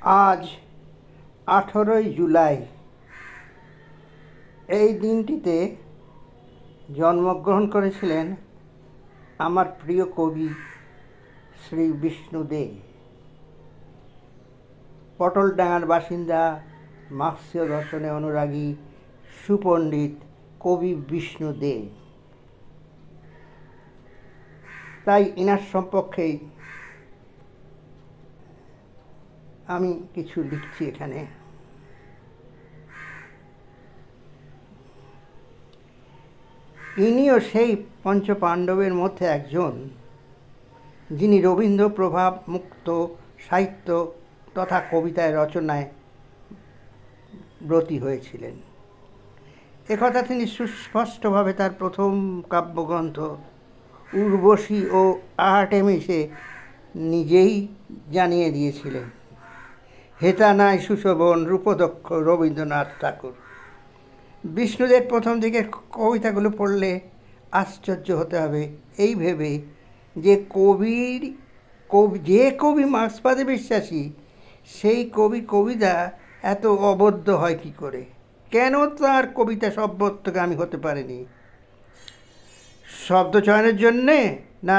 আজ 18ই জুলাই। এই দিনটিতে জন্মগ্রহণ করেছিলেন আমার প্রিয় কবি শ্রী বিষ্ণু দে। পটলডাঙ্গার বাসিন্দা, মার্ক্সীয় দর্শনে অনুরাগী, সুপণ্ডিত কবি বিষ্ণু দে। তাই ইনার সম্পর্কেই আমি কিছু লিখছি এখানে। ইনিও সেই পঞ্চপাণ্ডবের মধ্যে একজন, যিনি রবীন্দ্র প্রভাব মুক্ত সাহিত্য তথা কবিতায় রচনায় ব্রতী হয়েছিলেন। একথা তিনি সুস্পষ্টভাবে তার প্রথম কাব্যগ্রন্থ উর্বশী ও আর্টেমিসে নিজেই জানিয়ে দিয়েছিলেন। হেতা নাই সুশোভন রূপদক্ষ রবীন্দ্রনাথ ঠাকুর। বিষ্ণুদের প্রথম দিকের কবিতাগুলো পড়লে আশ্চর্য হতে হবে এই ভেবে যে যে কবি মার্ক্সবাদে বিশ্বাসী, সেই কবিতা এত অবদ্ধ হয় কি করে? কেন তার কবিতা সর্বত্রগামী হতে পারেনি? শব্দচয়নের জন্যে, না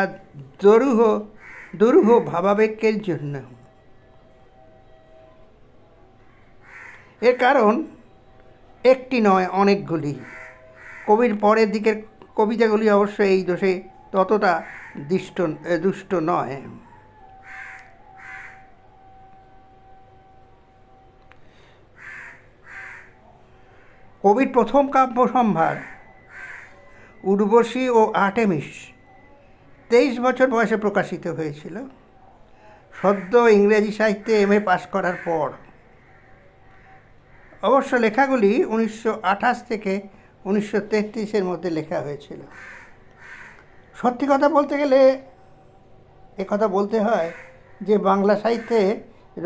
দুরূহ ভাবাবেগের জন্য? এর কারণ একটি নয়, অনেকগুলি। কবির পরের দিকের কবিতাগুলি অবশ্য এই দোষে ততটা দুষ্ট নয়। কবির প্রথম কাব্য সম্ভার উর্বশী ও আর্টেমিস 23 বছর বয়সে প্রকাশিত হয়েছিল, সদ্য ইংরেজি সাহিত্যে MA পাশ করার পর। অবশ্য লেখাগুলি 1928 থেকে 1933-এর মধ্যে লেখা হয়েছিল। সত্যি কথা বলতে গেলে একথা বলতে হয় যে বাংলা সাহিত্যে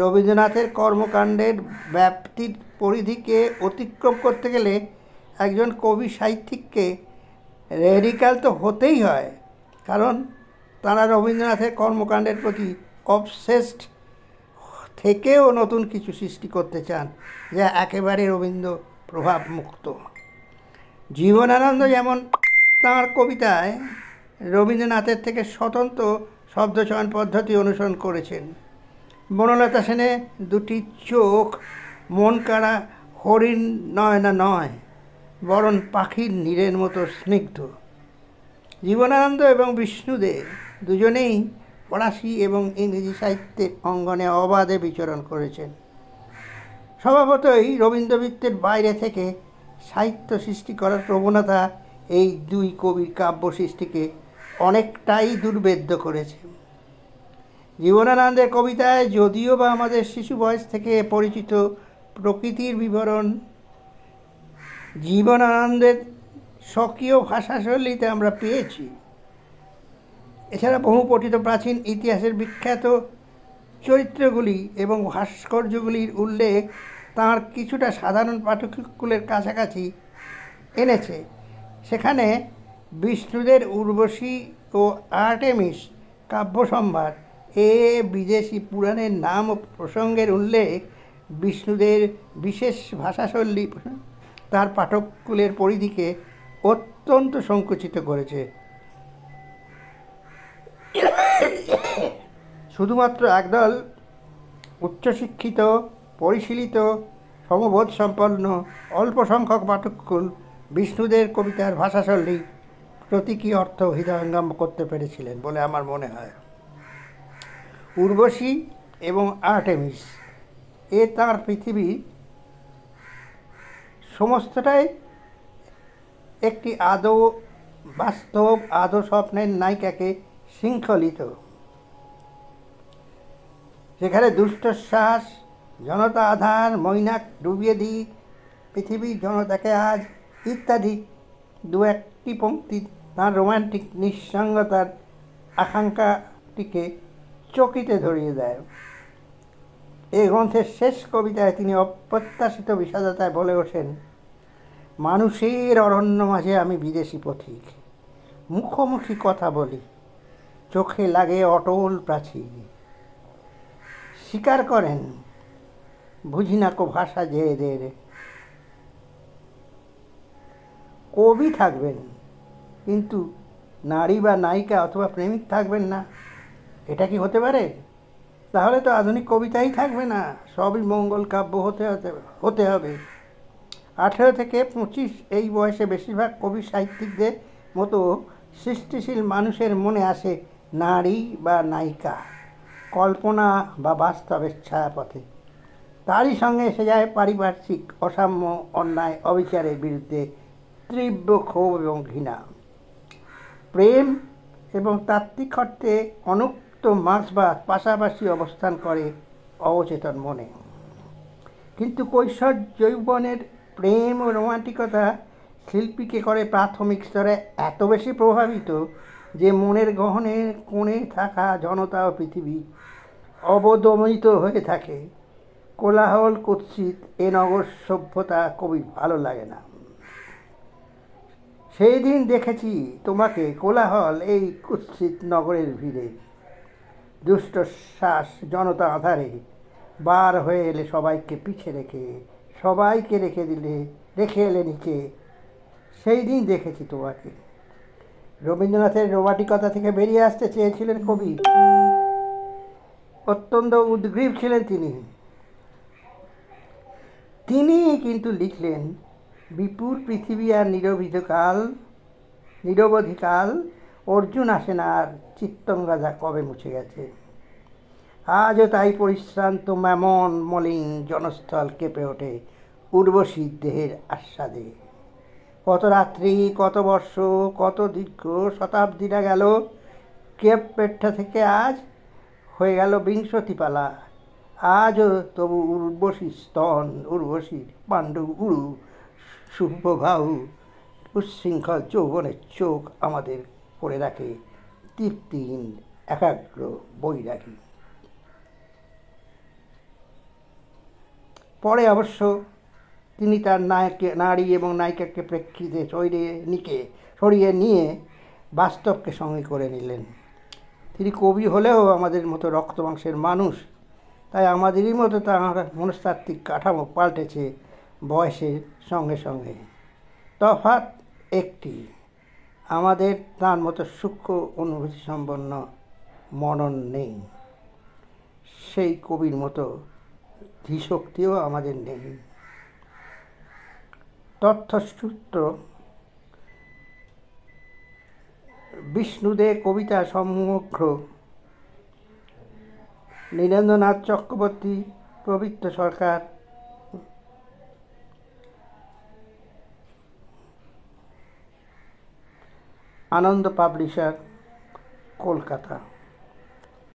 রবীন্দ্রনাথের কর্মকাণ্ডের ব্যাপ্তির পরিধিকে অতিক্রম করতে গেলে একজন কবি সাহিত্যিককে রেডিক্যাল তো হতেই হয়, কারণ তাঁরা রবীন্দ্রনাথের কর্মকাণ্ডের প্রতি অবসেসড থেকেও নতুন কিছু সৃষ্টি করতে চান, যা একেবারে রবীন্দ্র প্রভাব মুক্ত। জীবনানন্দ যেমন তাঁর কবিতায় রবীন্দ্রনাথের থেকে স্বতন্ত্র শব্দচয়ন পদ্ধতি অনুসরণ করেছেন। বনলতা সেনের দুটি চোখ মন কাড়া হরিণ নয়না নয়, বরং পাখির নীড়ের মতো স্নিগ্ধ। জীবনানন্দ এবং বিষ্ণু দে দুজনেই ফরাসি এবং ইংরেজি সাহিত্যের অঙ্গনে অবাধে বিচরণ করেছেন। স্বভাবতই রবীন্দ্রবৃত্তের বাইরে থেকে সাহিত্য সৃষ্টি করার প্রবণতা এই দুই কবির কাব্য সৃষ্টিকে অনেকটাই দুর্ভেদ্য করেছে। জীবনানন্দের কবিতায় যদিও বা আমাদের শিশু বয়স থেকে পরিচিত প্রকৃতির বিবরণ, জীবনানন্দের স্বকীয় ভাষাশৈলীতে আমরা পেয়েছি। এছাড়া বহু পঠিত প্রাচীন ইতিহাসের বিখ্যাত চরিত্রগুলি এবং ভাস্কর্যগুলির উল্লেখ তাঁর কিছুটা সাধারণ পাঠকুলের কাছাকাছি এনেছে। সেখানে বিষ্ণুদের উর্বশী ও আর্টেমিস কাব্য সম্ভার বিদেশি পুরাণের নাম ও প্রসঙ্গের উল্লেখ বিষ্ণুদের বিশেষ ভাষাশৈলী তার পাঠকুলের পরিধিকে অত্যন্ত সংকুচিত করেছে। শুধুমাত্র একদল উচ্চশিক্ষিত, পরিশীলিত, সমবোধ সম্পন্ন অল্প সংখ্যক পাঠকুল বিষ্ণুদের কবিতার ভাষাশৈলী প্রতীকী অর্থ হৃদয়ঙ্গম করতে পেরেছিলেন বলে আমার মনে হয়। উর্বশী এবং আর্টেমিস তাঁর পৃথিবীর সমস্তটাই একটি বাস্তব আদৌ স্বপ্নের নায়িকাকে শৃঙ্খলিত। সেখানে দুষ্টশ্বাস, জনতা আধার, মৈনাক ডুবিয়ে দিই, পৃথিবীর জনতাকে আজ ইত্যাদি দু একটি পংক্তি তাঁর রোম্যান্টিক নিঃসঙ্গতার আকাঙ্ক্ষাটিকে চকিতে ধরিয়ে দেয়। এই গ্রন্থের শেষ কবিতায় তিনি অপ্রত্যাশিত বিষাদতায় বলে ওঠেন, মানুষের অরণ্য মাঝে আমি বিদেশি পথিক, মুখোমুখি কথা বলি, চোখে লাগে অটল প্রাচীর। স্বীকার করেন বুঝি না কো ভাষা যে এদের। কবি থাকবেন কিন্তু নারী বা নায়িকা অথবা প্রেমিক থাকবেন না, এটা কি হতে পারে? তাহলে তো আধুনিক কবিতাই থাকবে না, সবই মঙ্গল কাব্য হতে হবে। 18 থেকে 25 এই বয়সে বেশিরভাগ কবি সাহিত্যিকদের মতো সৃষ্টিশীল মানুষের মনে আসে নারী বা নায়িকা, কল্পনা বা বাস্তবের ছায়াপথে। তারই সঙ্গে এসে যায় পারিপার্শ্বিক অসাম্য, অন্যায়, অবিচারের বিরুদ্ধে তীব্র ক্ষোভ এবং ঘৃণা। প্রেম এবং তাত্ত্বিক অর্থে অনুক্ত মার্ক্সবাদ পাশাপাশি অবস্থান করে অবচেতন মনে। কিন্তু কৈশোর যৌবনের প্রেম ও রোমান্টিকতা শিল্পীকে করে প্রাথমিক স্তরে এত বেশি প্রভাবিত যে মনের গহনের কোণে থাকা জনতা ও পৃথিবী অবদমিত হয়ে থাকে। কোলাহল কুৎসিত এ নগর সভ্যতা কবির ভালো লাগে না। সেই দিন দেখেছি তোমাকে কোলাহল এই কুৎসিত নগরের ভিড়ে, দুষ্ট শ্বাস জনতা আধারে বার হয়ে এলে সবাইকে পিছে রেখে, সবাইকে রেখে এলে নিচে। সেই দিন দেখেছি তোমাকে। রবীন্দ্রনাথের রোমান্টিকতা থেকে বেরিয়ে আসতে চেয়েছিলেন কবি, অত্যন্ত উদ্গ্রীব ছিলেন তিনি কিন্তু লিখলেন বিপুল পৃথিবী আর নিরবধিকাল, অর্জুন আসে না আর চিত্তঙ্গদা কবে মুছে গেছে। আজও তাই পরিশ্রান্ত মেমন মলিন জনস্থল কেঁপে ওঠে উর্বশীর দেহের আস্বাদে। কত রাত্রি, কত বর্ষ, কত দীর্ঘ শতাব্দীরা গেল, কেপপেট্টা থেকে আজ হয়ে গেল 20 পালা। আজও তবু উর্বশীর স্তন, উর্বশীর পাণ্ডু উড়ু শুভ্রবাহু উচ্ছৃঙ্খল যৌবনের চোখ আমাদের করে রাখে তৃপ্তিহীন একাগ্র বৈরাগী। পরে অবশ্য তিনি তার নারী এবং নায়িকাকে প্রেক্ষিতে সরিয়ে নিয়ে বাস্তবকে সঙ্গে করে নিলেন। তিনি কবি হলেও আমাদের মতো রক্ত মাংসের মানুষ, তাই আমাদেরই মতো তাঁর মনস্তাত্ত্বিক কাঠামো পাল্টেছে বয়সের সঙ্গে সঙ্গে। তফাৎ একটি, আমাদের তাঁর মতো সূক্ষ্ম অনুভূতি সম্পন্ন মনন নেই, সেই কবির মতো ধীশক্তিও আমাদের নেই। তথ্যসূত্র: বিষ্ণুদে কবিতা সমগ্র, নীরেন্দ্রনাথ চক্রবর্তী, প্রবৃত্ত সরকার, আনন্দ পাবলিশার, কলকাতা।